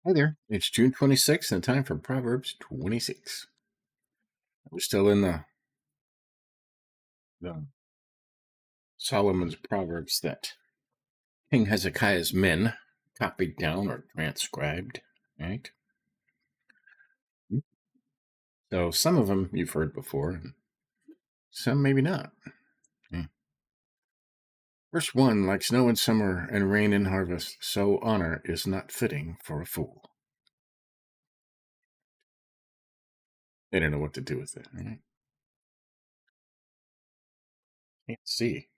Hi there. It's June 26th and time for Proverbs 26. We're still in the Solomon's Proverbs that King Hezekiah's men copied down or transcribed, right? So some of them you've heard before, and some maybe not. Verse 1, like snow in summer and rain in harvest, so honor is not fitting for a fool. They don't know what to do with it, right? Can't see.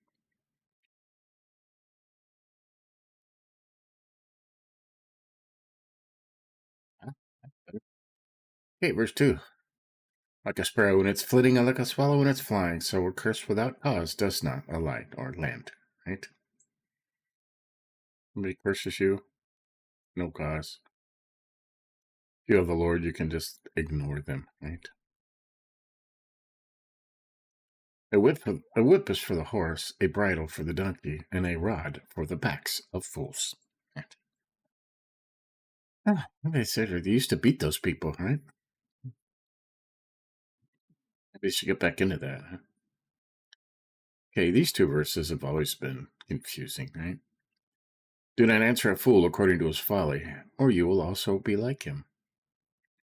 Okay, verse 2. Like a sparrow when it's flitting, and like a swallow when it's flying, so a curse without cause does not alight or land, right? Somebody curses you, no cause. If you have the Lord, you can just ignore them, right? A whip is for the horse, a bridle for the donkey, and a rod for the backs of fools. Right? They said they used to beat those people, right? Maybe they should get back into that. Huh? Okay, these two verses have always been confusing, right? Do not answer a fool according to his folly, or you will also be like him.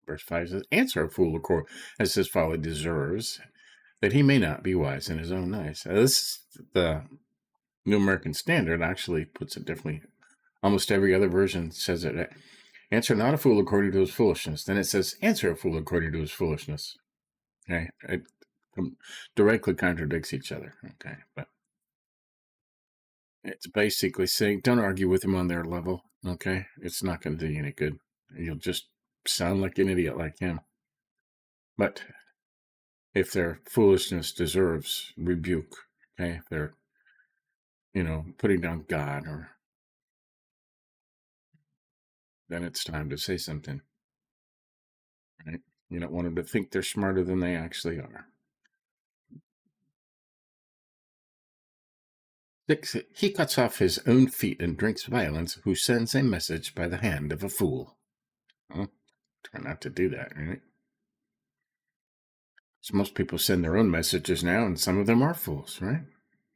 Verse 5 says, answer a fool according as his folly deserves, that he may not be wise in his own eyes. This the New American Standard actually puts it differently. Almost every other version says it. Answer not a fool according to his foolishness. Then it says, answer a fool according to his foolishness. Okay, it directly contradicts each other. Okay, but it's basically saying, don't argue with him on their level. Okay, it's not going to do you any good. You'll just sound like an idiot like him. But if their foolishness deserves rebuke, okay, if they're, putting down God, or then it's time to say something, right? You don't want them to think they're smarter than they actually are. 6, he cuts off his own feet and drinks violence, who sends a message by the hand of a fool. Well, try not to do that, right? So most people send their own messages now, and some of them are fools, right?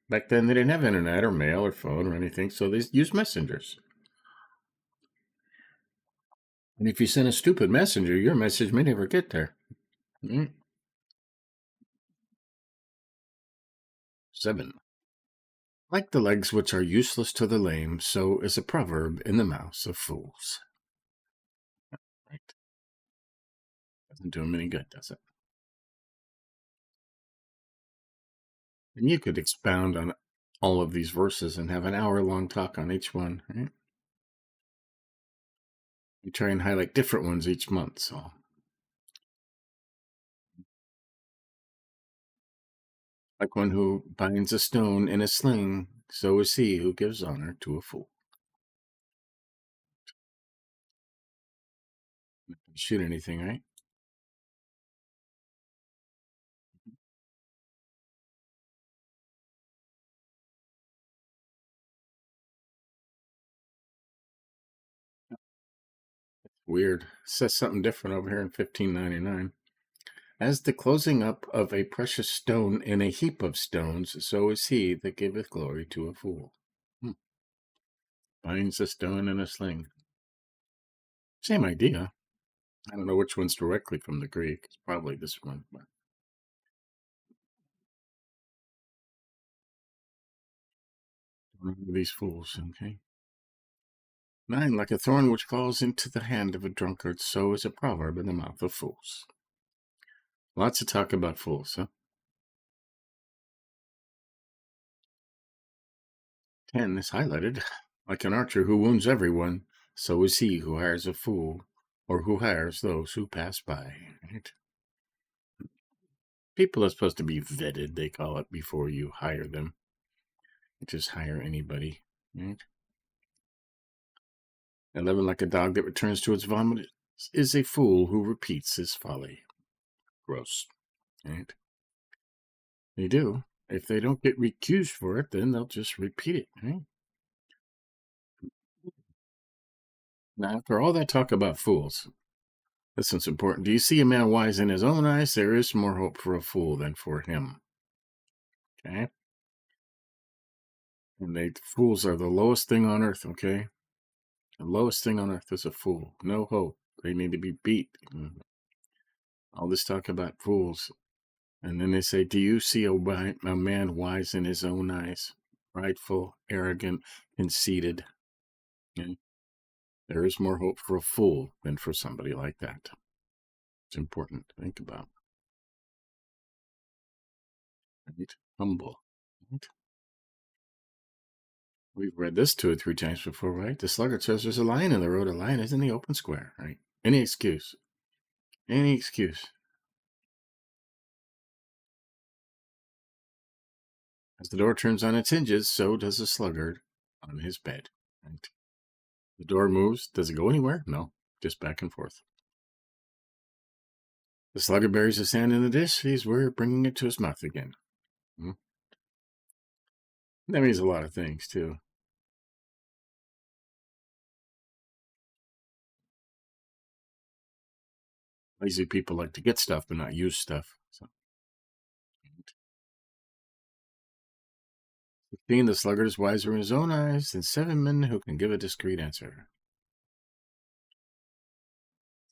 Back then, they didn't have internet or mail or phone or anything, so they used messengers. And if you send a stupid messenger, your message may never get there. 7. Like the legs which are useless to the lame, so is a proverb in the mouths of fools. Right? Doesn't do them any good, does it? And you could expound on all of these verses and have an hour-long talk on each one, right? We try and highlight different ones each month, so. Like one who binds a stone in a sling, so is he who gives honor to a fool. Shoot anything, right? Weird. It says something different over here in 1599. As the closing up of a precious stone in a heap of stones, so is he that giveth glory to a fool. Binds a stone in a sling. Same idea. I don't know which one's directly from the Greek. It's probably this one. But these fools, okay? 9, like a thorn which falls into the hand of a drunkard, so is a proverb in the mouth of fools. Lots of talk about fools, huh? 10 is highlighted. Like an archer who wounds everyone, so is he who hires a fool, or who hires those who pass by. Right? People are supposed to be vetted, they call it, before you hire them. You just hire anybody. Right? 11, like a dog that returns to its vomit, is a fool who repeats his folly. Gross. Right? They do. If they don't get recused for it, then they'll just repeat it. Right? Now, after all that talk about fools, this one's important. Do you see a man wise in his own eyes? There is more hope for a fool than for him. Okay? And fools are the lowest thing on earth, okay? The lowest thing on earth is a fool. No hope. They need to be beat. All this talk about fools. And then they say, do you see a man wise in his own eyes? Prideful, arrogant, conceited. And there is more hope for a fool than for somebody like that. It's important to think about. Right? Humble. Right? We've read this 2 or 3 times before, right? The sluggard says there's a lion in the road. A lion is in the open square, right? Any excuse. Any excuse. As the door turns on its hinges, so does the sluggard on his bed. Right? The door moves. Does it go anywhere? No, just back and forth. The sluggard buries his hand in the dish. We're bringing it to his mouth again. That means a lot of things, too. Lazy people like to get stuff but not use stuff. So. 15, the sluggard is wiser in his own eyes than 7 men who can give a discreet answer.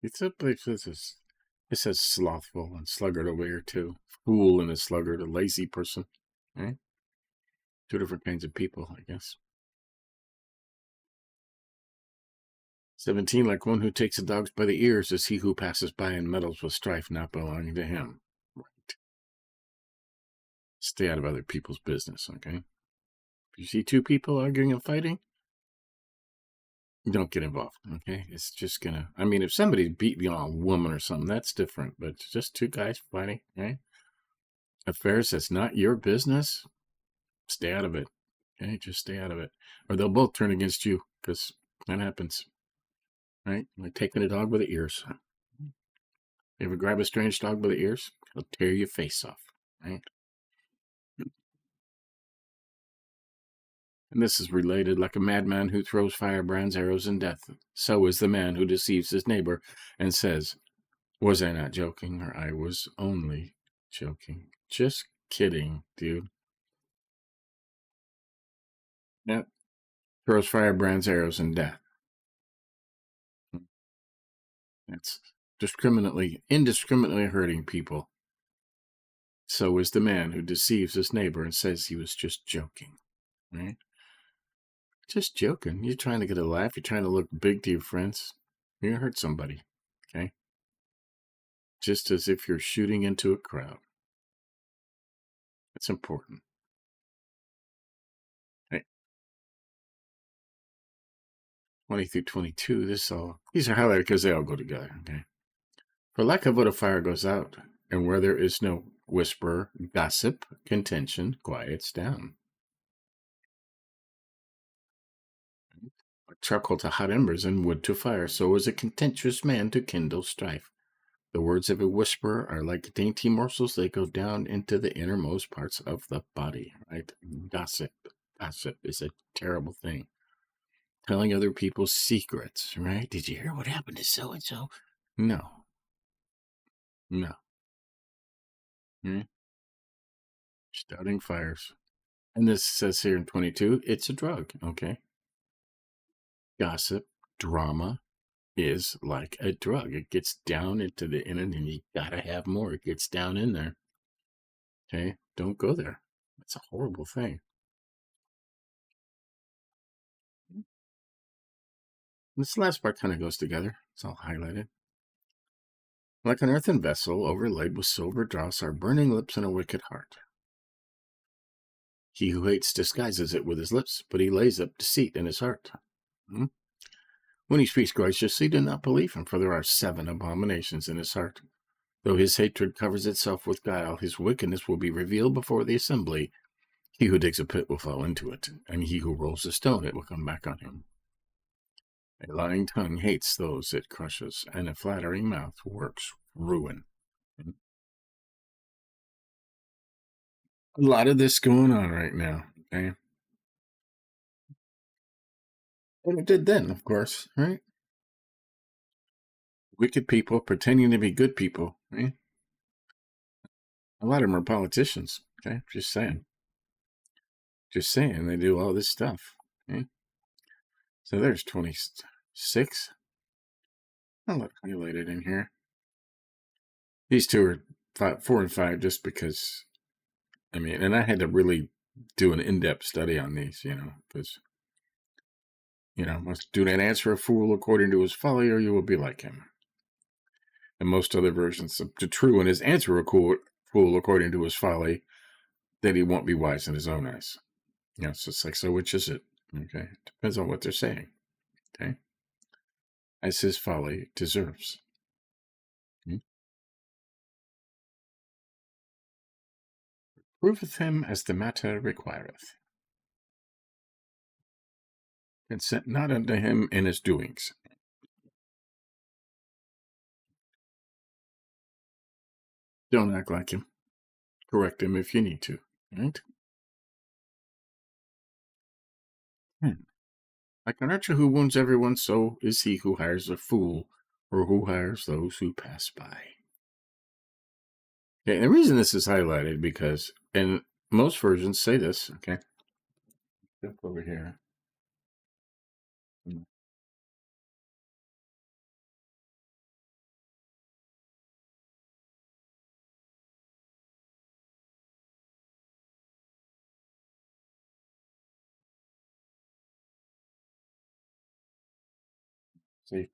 It says slothful and sluggard over here, too. Fool and a sluggard, a lazy person. Right? 2 different kinds of people, I guess. 17, like one who takes the dogs by the ears is he who passes by and meddles with strife not belonging to him. Right. Stay out of other people's business, okay? If you see 2 people arguing and fighting, don't get involved, okay? It's just gonna, if somebody beat a woman or something, that's different, but just 2 guys fighting, right? Affairs that's not your business, stay out of it, okay? Just stay out of it. Or they'll both turn against you, because that happens, right? Like taking a dog by the ears. You ever grab a strange dog by the ears? It'll tear your face off, right? And this is related, like a madman who throws firebrands, arrows, and death. So is the man who deceives his neighbor and says, was I not joking, or I was only joking? Just kidding, dude. Yep. Throws firebrands, arrows, and death. That's indiscriminately hurting people. So is the man who deceives his neighbor and says he was just joking, right? Just joking. You're trying to get a laugh. You're trying to look big to your friends. You're going to hurt somebody, okay? Just as if you're shooting into a crowd. It's important. Right. 20 through 22, these are highlighted because they all go together, okay? For lack of what a fire goes out, and where there is no whisper, gossip, contention quiets down. Charcoal to hot embers and wood to fire, so is a contentious man to kindle strife. The words of a whisperer are like dainty morsels. They go down into the innermost parts of the body, right? Gossip is a terrible thing. Telling other people's secrets, right? Did you hear what happened to so-and-so? No. Starting fires. And this says here in 22, it's a drug, okay? Gossip, drama is like a drug. It gets down into the inner, and you gotta have more. It gets down in there. Okay? Don't go there. It's a horrible thing. This last part kind of goes together. It's all highlighted. Like an earthen vessel overlaid with silver dross are burning lips and a wicked heart. He who hates disguises it with his lips, but he lays up deceit in his heart. When he speaks graciously, do not believe him, for there are 7 abominations in his heart. Though his hatred covers itself with guile, his wickedness will be revealed before the assembly. He who digs a pit will fall into it, and he who rolls a stone, it will come back on him. A lying tongue hates those it crushes, and a flattering mouth works ruin. A lot of this going on right now, okay? And it did then, of course, right? Wicked people pretending to be good people. Eh? A lot of them are politicians. Okay, just saying. Just saying, they do all this stuff. Eh? So there's 26. I'll let highlighted in here. These two are 4 and 5 just because, I mean, and I had to really do an in-depth study on these, because, must do not answer a fool according to his folly, or you will be like him. And most other versions, the true one is answer a fool according to his folly, that he won't be wise in his own eyes. So it's like, so which is it? Okay, depends on what they're saying. Okay, as his folly deserves. Proveth him as the matter requireth. Consent not unto him in his doings. Don't act like him. Correct him if you need to. Right? Like an archer who wounds everyone, so is he who hires a fool, or who hires those who pass by. Okay, and the reason this is highlighted because, and most versions say this, okay? Look over here. See,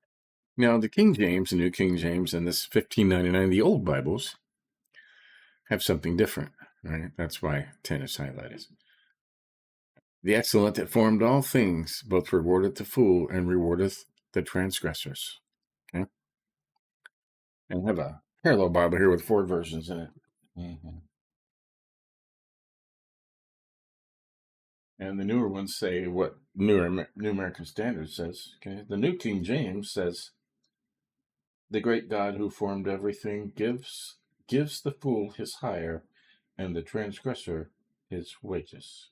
now the King James, the New King James, and this 1599, the old Bibles have something different, right? That's why 10 is highlighted. The excellent that formed all things both rewardeth the fool and rewardeth the transgressors. Okay, and I have a parallel Bible here with 4 versions in it. And the newer ones say what New American Standard says. Okay, the New King James says, "The great God who formed everything gives the fool his hire, and the transgressor his wages."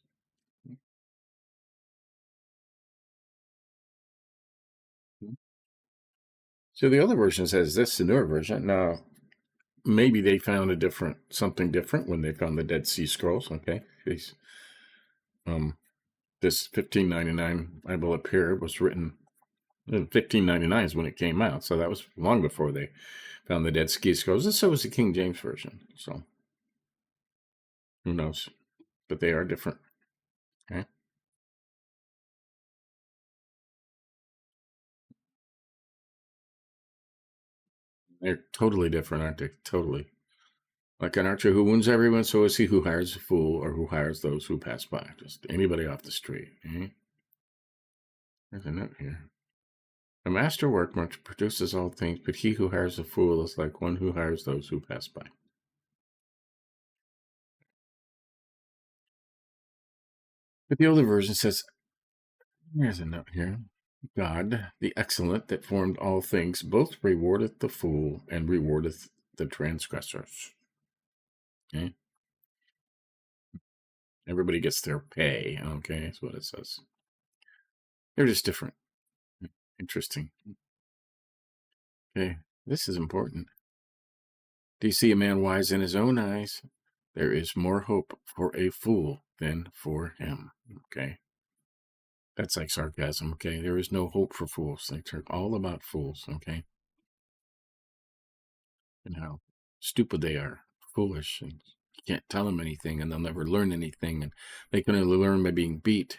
So the other version says this, the newer version. Now, maybe they found something different when they found the Dead Sea Scrolls. Okay, this 1599 Bible up here was written. 1599 is when it came out, so that was long before they found the Dead Sea Scrolls. And so was the King James version. So who knows? But they are different. Okay, they're totally different, aren't they? Totally. Like an archer who wounds everyone, so is he who hires a fool, or who hires those who pass by. Just anybody off the street. There's a note here. A master workman produces all things, but he who hires a fool is like one who hires those who pass by. But the older version says, there's a note here. God, the excellent that formed all things, both rewardeth the fool and rewardeth the transgressors. Okay? Everybody gets their pay. Okay, that's what it says. They're just different. Interesting. Okay, this is important. Do you see a man wise in his own eyes? There is more hope for a fool than for him. Okay? That's like sarcasm. Okay? There is no hope for fools. They're all about fools. Okay? And how stupid they are, foolish, and you can't tell them anything, and they'll never learn anything, and they can only learn by being beat.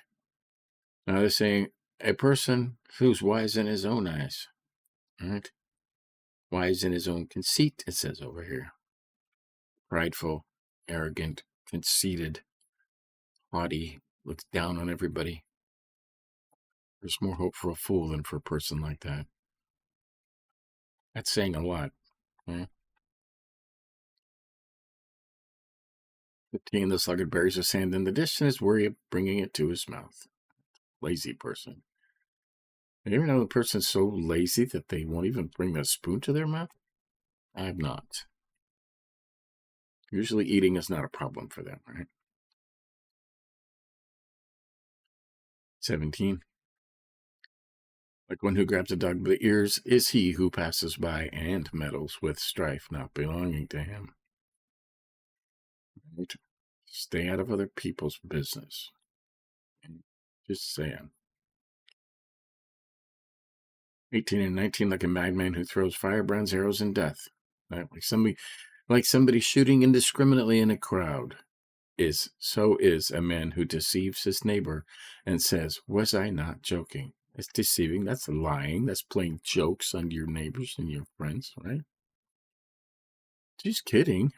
Now they're saying a person who's wise in his own eyes, right? Wise in his own conceit, it says over here. Prideful, arrogant, conceited, haughty, looks down on everybody. There's more hope for a fool than for a person like that. That's saying a lot. Right? 15, the sluggard buries his hand in the dish and is weary of bringing it to his mouth. Lazy person. You ever know the person's so lazy that they won't even bring the spoon to their mouth? I have not. Usually eating is not a problem for them, right? 17. Like one who grabs a dog by the ears is he who passes by and meddles with strife not belonging to him. Right? Stay out of other people's business. Just saying. 18 and 19, like a madman who throws firebrands, arrows, and death. Right? Like somebody shooting indiscriminately in a crowd. So is a man who deceives his neighbor and says, "Was I not joking?" It's deceiving. That's lying. That's playing jokes on your neighbors and your friends, right? Just kidding.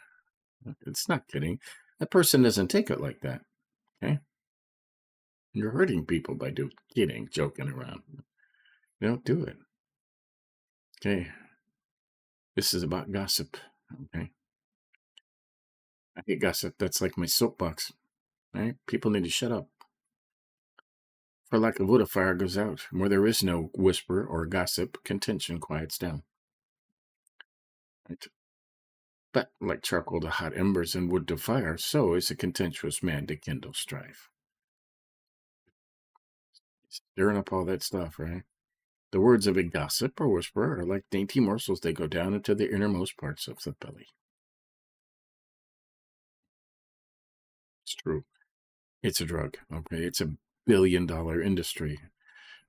It's not kidding. That person doesn't take it like that. Okay? You're hurting people by kidding, joking around. You don't do it. Okay. This is about gossip. Okay. I hate gossip. That's like my soapbox. Right? People need to shut up. For lack of wood, a fire goes out. Where there is no whisper or gossip, contention quiets down. Right? But like charcoal to hot embers and wood to fire, so is a contentious man to kindle strife. Stirring up all that stuff, right? The words of a gossip or whisperer are like dainty morsels. They go down into the innermost parts of the belly. It's true. It's a drug, okay? It's a billion-dollar industry.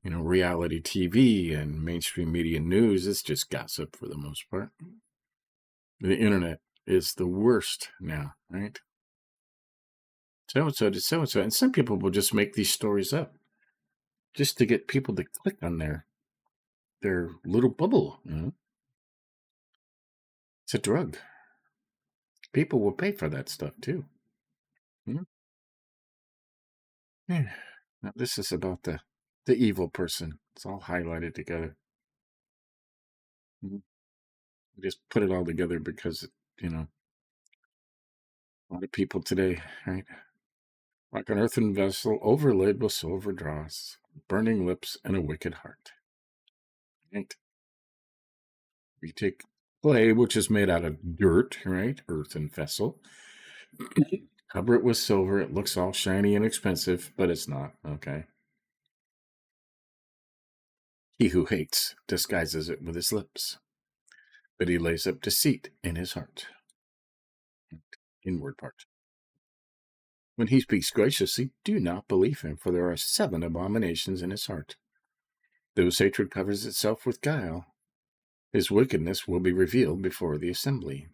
Reality TV and mainstream media news is just gossip for the most part. The internet is the worst now, right? So-and-so did so-and-so. And some people will just make these stories up just to get people to click on their little bubble. It's a drug. People will pay for that stuff too. Yeah. Now, this is about the evil person. It's all highlighted together. Mhm. Just put it all together because, a lot of people today, right? Like an earthen vessel overlaid with silver dross, burning lips, and a wicked heart. Right? You take clay, which is made out of dirt, right? Earthen vessel. Cover it with silver. It looks all shiny and expensive, but it's not, okay? He who hates disguises it with his lips, but he lays up deceit in his heart. Inward part. When he speaks graciously, do not believe him, for there are 7 abominations in his heart. Whose hatred covers itself with guile, his wickedness will be revealed before the assembly.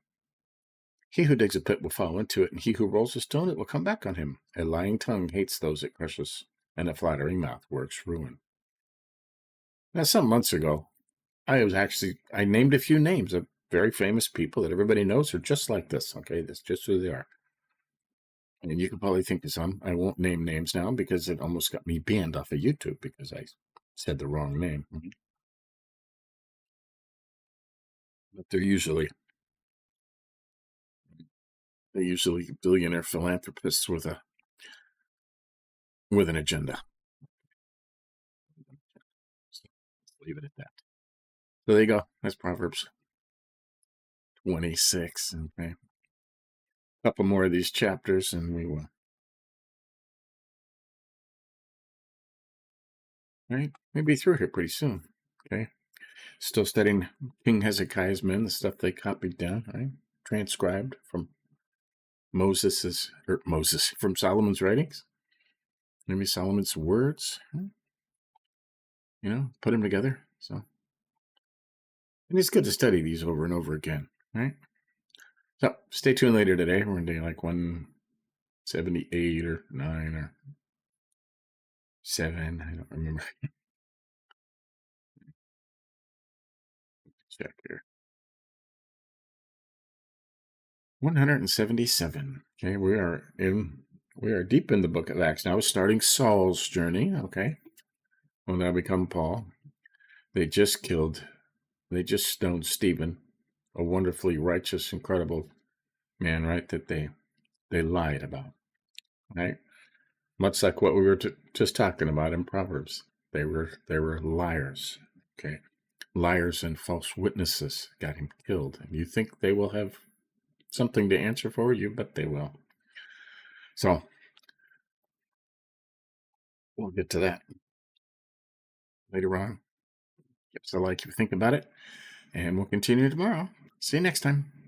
He who digs a pit will fall into it, and he who rolls a stone, it will come back on him. A lying tongue hates those it crushes, and a flattering mouth works ruin. Now, some months ago, I named a few names of very famous people that everybody knows are just like this. Okay, that's just who they are. And you can probably think of some. I won't name names now because it almost got me banned off of YouTube because I said the wrong name. But they're usually billionaire philanthropists with an agenda. So let's leave it at that. So there you go. That's Proverbs 26. Okay. A couple more of these chapters and we will. Right? We'll be through here pretty soon. Okay. Still studying King Hezekiah's men, the stuff they copied down, right? Transcribed from from Solomon's writings. Maybe Solomon's words, put them together. So, and it's good to study these over and over again, right? So, stay tuned later today. We're going to do like 178 or 9 or 7. I don't remember. Check here. 177. Okay, we are deep in the book of Acts now. We're starting Saul's journey. Okay, will now become Paul. They just stoned Stephen, a wonderfully righteous, incredible man, right? That they lied about, right? Much like what we were just talking about in Proverbs. They were liars. Okay, liars and false witnesses got him killed. And you think they will have something to answer for? You bet they will. So we'll get to that later on. So, like, you think about it, and we'll continue tomorrow. See you next time.